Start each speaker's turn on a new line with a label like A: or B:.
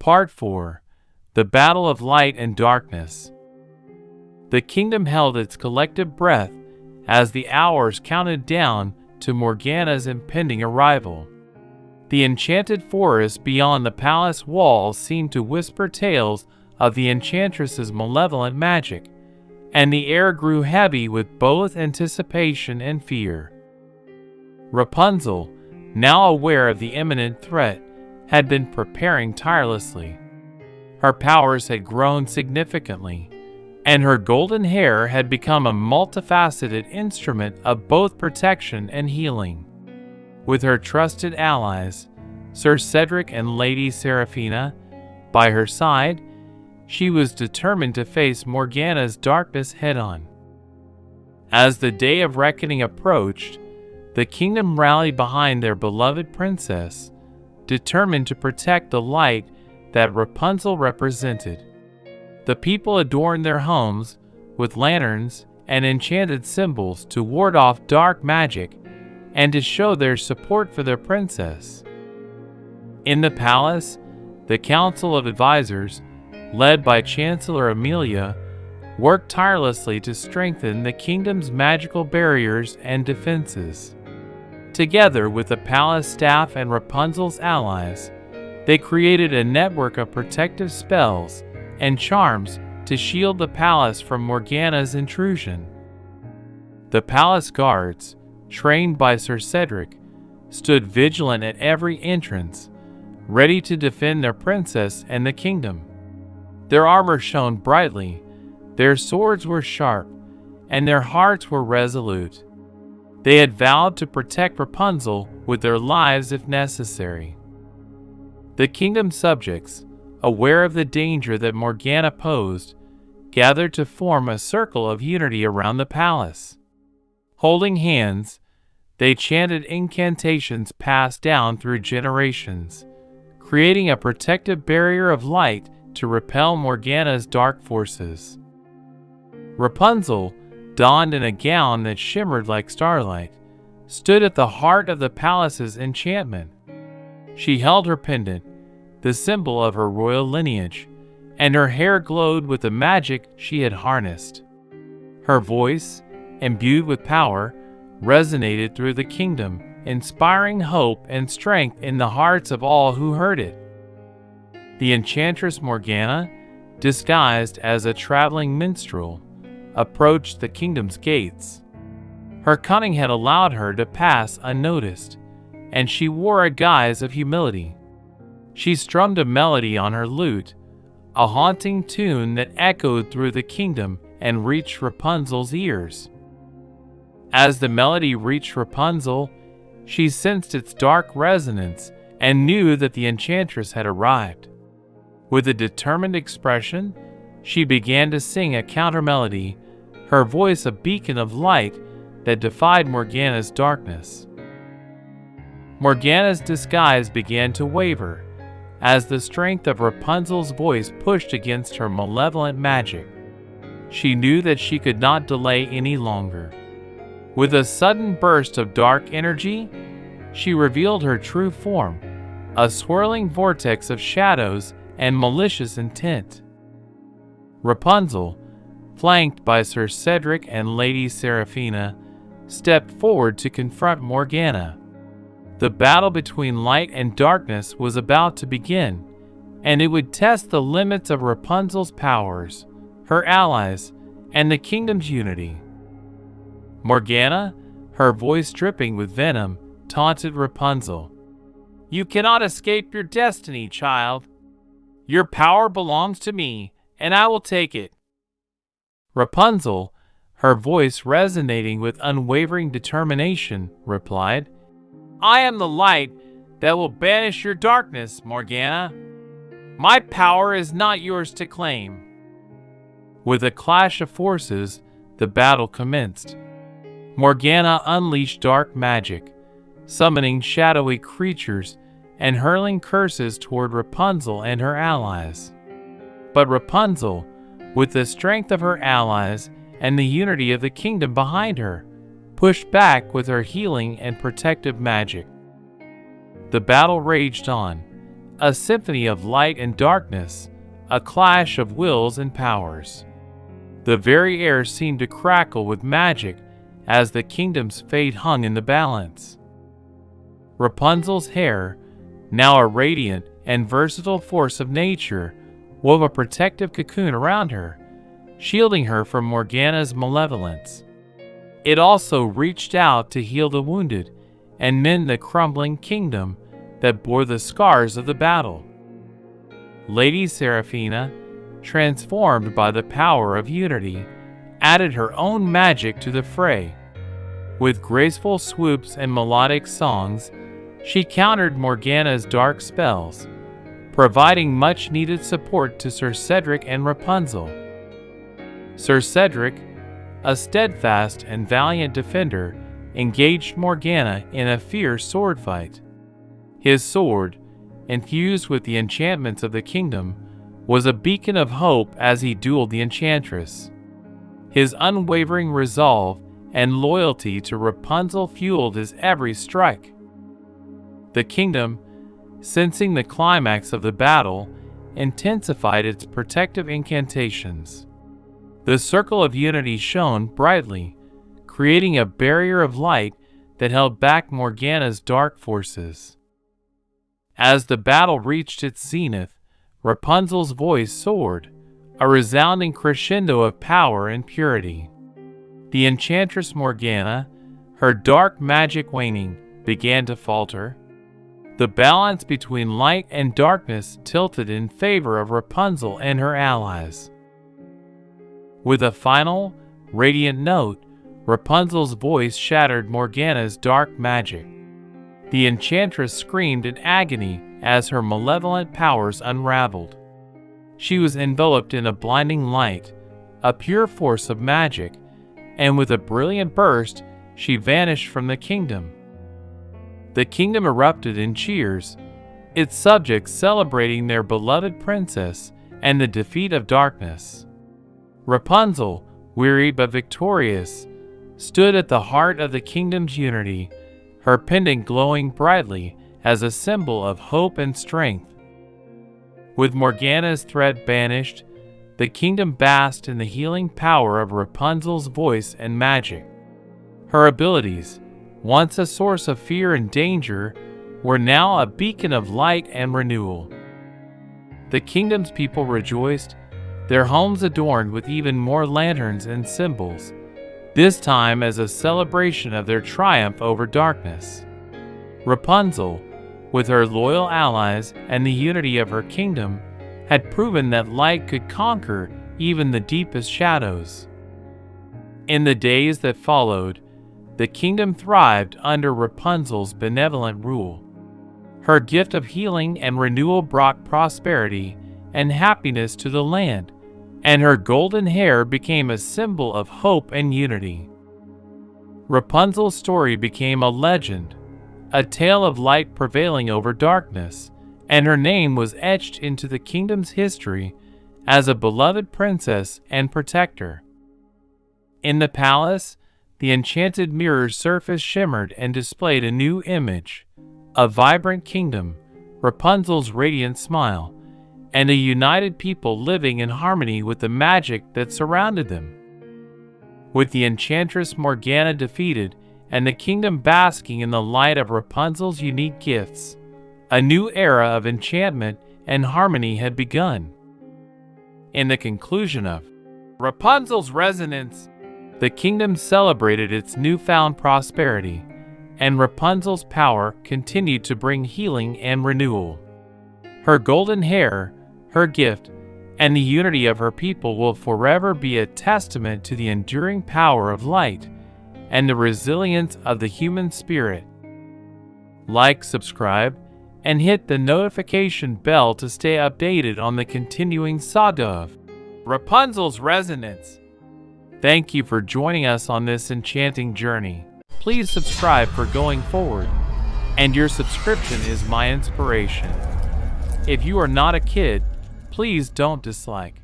A: Part 4. The Battle of Light and Darkness. The kingdom held its collective breath as the hours counted down to Morgana's impending arrival. The enchanted forest beyond the palace walls seemed to whisper tales of the enchantress's malevolent magic, and the air grew heavy with both anticipation and fear. Rapunzel, now aware of the imminent threat, had been preparing tirelessly. Her powers had grown significantly, and her golden hair had become a multifaceted instrument of both protection and healing. With her trusted allies, Sir Cedric and Lady Seraphina, by her side, she was determined to face Morgana's darkness head-on. As the day of reckoning approached, the kingdom rallied behind their beloved princess, determined to protect the light that Rapunzel represented. The people adorned their homes with lanterns and enchanted symbols to ward off dark magic and to show their support for their princess. In the palace, the Council of Advisors, led by Chancellor Amelia, worked tirelessly to strengthen the kingdom's magical barriers and defenses. Together with the palace staff and Rapunzel's allies, they created a network of protective spells and charms to shield the palace from Morgana's intrusion. The palace guards, trained by Sir Cedric, stood vigilant at every entrance, ready to defend their princess and the kingdom. Their armor shone brightly, their swords were sharp, and their hearts were resolute. They had vowed to protect Rapunzel with their lives if necessary. The kingdom's subjects, aware of the danger that Morgana posed, gathered to form a circle of unity around the palace. Holding hands, they chanted incantations passed down through generations, creating a protective barrier of light to repel Morgana's dark forces. Rapunzel, donned in a gown that shimmered like starlight, stood at the heart of the palace's enchantment. She held her pendant, the symbol of her royal lineage, and her hair glowed with the magic she had harnessed. Her voice, imbued with power, resonated through the kingdom, inspiring hope and strength in the hearts of all who heard it. The enchantress Morgana, disguised as a traveling minstrel, approached the kingdom's gates. Her cunning had allowed her to pass unnoticed, and she wore a guise of humility. She strummed a melody on her lute, a haunting tune that echoed through the kingdom and reached Rapunzel's ears. As the melody reached Rapunzel, she sensed its dark resonance and knew that the enchantress had arrived. With a determined expression, she began to sing a counter-melody, her voice a beacon of light that defied Morgana's darkness. Morgana's disguise began to waver as the strength of Rapunzel's voice pushed against her malevolent magic. She knew that she could not delay any longer. With a sudden burst of dark energy, she revealed her true form, a swirling vortex of shadows and malicious intent. Rapunzel, flanked by Sir Cedric and Lady Seraphina, stepped forward to confront Morgana. The battle between light and darkness was about to begin, and it would test the limits of Rapunzel's powers, her allies, and the kingdom's unity. Morgana, her voice dripping with venom, taunted Rapunzel. "You cannot escape your destiny, child. Your power belongs to me, and I will take it." Rapunzel, her voice resonating with unwavering determination, replied, "I am the light that will banish your darkness, Morgana. My power is not yours to claim." With a clash of forces, the battle commenced. Morgana unleashed dark magic, summoning shadowy creatures and hurling curses toward Rapunzel and her allies. But Rapunzel, with the strength of her allies and the unity of the kingdom behind her, pushed back with her healing and protective magic. The battle raged on, a symphony of light and darkness, a clash of wills and powers. The very air seemed to crackle with magic as the kingdom's fate hung in the balance. Rapunzel's hair, now a radiant and versatile force of nature, wove a protective cocoon around her, shielding her from Morgana's malevolence. It also reached out to heal the wounded and mend the crumbling kingdom that bore the scars of the battle. Lady Seraphina, transformed by the power of unity, added her own magic to the fray. With graceful swoops and melodic songs, she countered Morgana's dark spells, providing much-needed support to Sir Cedric and Rapunzel. Sir Cedric, a steadfast and valiant defender, engaged Morgana in a fierce sword fight. His sword, infused with the enchantments of the kingdom, was a beacon of hope as he dueled the enchantress. His unwavering resolve and loyalty to Rapunzel fueled his every strike. The kingdom, sensing the climax of the battle, intensified its protective incantations. The circle of unity shone brightly, creating a barrier of light that held back Morgana's dark forces. As the battle reached its zenith, Rapunzel's voice soared, a resounding crescendo of power and purity. The enchantress Morgana, her dark magic waning, began to falter. The balance between light and darkness tilted in favor of Rapunzel and her allies. With a final, radiant note, Rapunzel's voice shattered Morgana's dark magic. The enchantress screamed in agony as her malevolent powers unraveled. She was enveloped in a blinding light, a pure force of magic, and with a brilliant burst, she vanished from the kingdom. The kingdom erupted in cheers, its subjects celebrating their beloved princess and the defeat of darkness. Rapunzel, weary but victorious, stood at the heart of the kingdom's unity, her pendant glowing brightly as a symbol of hope and strength. With Morgana's threat banished, the kingdom basked in the healing power of Rapunzel's voice and magic. Her abilities, once a source of fear and danger, were now a beacon of light and renewal. The kingdom's people rejoiced, their homes adorned with even more lanterns and symbols, this time as a celebration of their triumph over darkness. Rapunzel, with her loyal allies and the unity of her kingdom, had proven that light could conquer even the deepest shadows. In the days that followed, the kingdom thrived under Rapunzel's benevolent rule. Her gift of healing and renewal brought prosperity and happiness to the land, and her golden hair became a symbol of hope and unity. Rapunzel's story became a legend, a tale of light prevailing over darkness, and her name was etched into the kingdom's history as a beloved princess and protector. In the palace, the enchanted mirror's surface shimmered and displayed a new image, a vibrant kingdom, Rapunzel's radiant smile, and a united people living in harmony with the magic that surrounded them. With the enchantress Morgana defeated and the kingdom basking in the light of Rapunzel's unique gifts, a new era of enchantment and harmony had begun. In the conclusion of Rapunzel's Resonance, the kingdom celebrated its newfound prosperity, and Rapunzel's power continued to bring healing and renewal. Her golden hair, her gift, and the unity of her people will forever be a testament to the enduring power of light and the resilience of the human spirit. Like, subscribe, and hit the notification bell to stay updated on the continuing saga of Rapunzel's Resonance. Thank you for joining us on this enchanting journey. Please subscribe for going forward, and your subscription is my inspiration. If you are not a kid, please don't dislike.